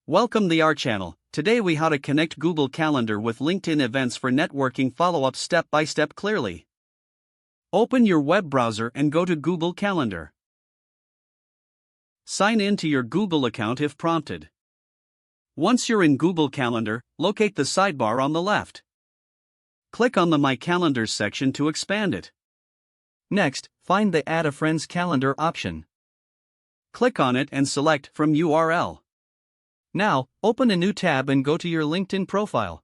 Welcome to our channel. Today we how to connect Google Calendar with LinkedIn events for networking follow-up step by step clearly. Open your web browser and go to Google Calendar. Sign in to your Google account if prompted. Once you're in Google Calendar, locate the sidebar on the left. Click on the My Calendars section to expand it. Next, find the Add a Friend's Calendar option. Click on it and select from URL. Now, open a new tab and go to your LinkedIn profile.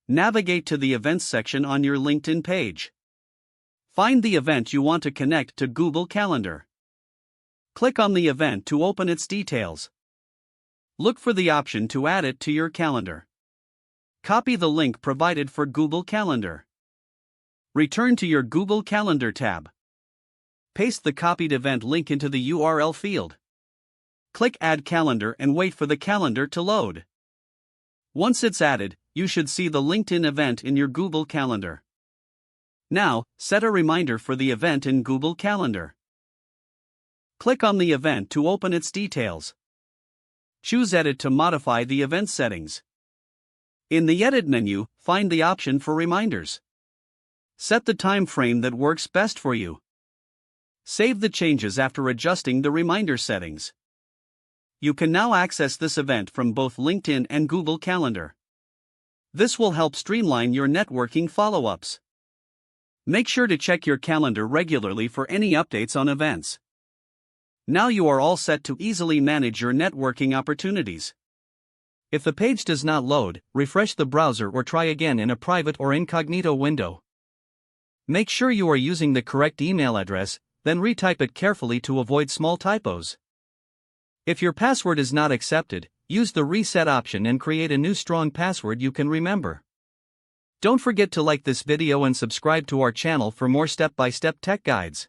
Navigate to the Events section on your LinkedIn page. Find the event you want to connect to Google Calendar. Click on the event to open its details. Look for the option to add it to your calendar. Copy the link provided for Google Calendar. Return to your Google Calendar tab. Paste the copied event link into the URL field. Click Add Calendar and wait for the calendar to load. Once it's added, you should see the LinkedIn event in your Google Calendar. Now, set a reminder for the event in Google Calendar. Click on the event to open its details. Choose Edit to modify the event settings. In the Edit menu, find the option for reminders. Set the time frame that works best for you. Save the changes after adjusting the reminder settings. You can now access this event from both LinkedIn and Google Calendar. This will help streamline your networking follow-ups. Make sure to check your calendar regularly for any updates on events. Now you are all set to easily manage your networking opportunities. If the page does not load, refresh the browser or try again in a private or incognito window. Make sure you are using the correct email address, then retype it carefully to avoid small typos. If your password is not accepted, use the reset option and create a new strong password you can remember. Don't forget to like this video and subscribe to our channel for more step-by-step tech guides.